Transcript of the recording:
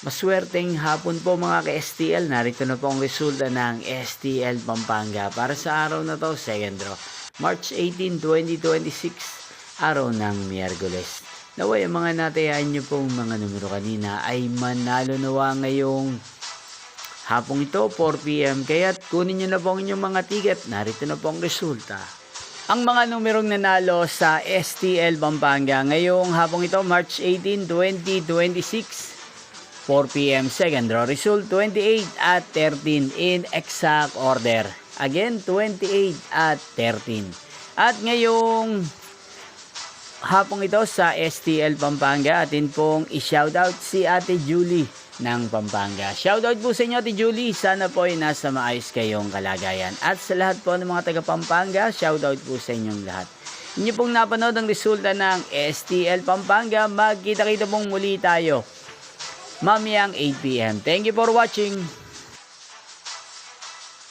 Maswerteng hapon po mga ka-STL. Narito na po ang resulta ng STL Pampanga para sa araw na to, second draw. March 18, 2026, araw ng Miyerkules. Naway ang mga natayaan nyo pong mga numero kanina ay manalo nawa ngayong hapong ito, 4 PM. Kaya't kunin nyo na po ang inyong mga ticket. Narito na po ang resulta. Ang mga numerong nanalo sa STL Pampanga ngayong hapong ito, March 18, 2026. 4 PM second draw. Result 28 at 13 in exact order. Again, 28 at 13. At ngayong hapong ito sa STL Pampanga, atin pong i-shoutout si Ate Julie ng Pampanga. Shoutout po sa inyo, Ate Julie. Sana po ay nasa maayos kayong kalagayan. At sa lahat po ng mga taga Pampanga, shoutout po sa inyong lahat. Inyo pong napanood ang resulta ng STL Pampanga. Magkita-kita pong muli tayo mamayang 8 PM. Thank you for watching.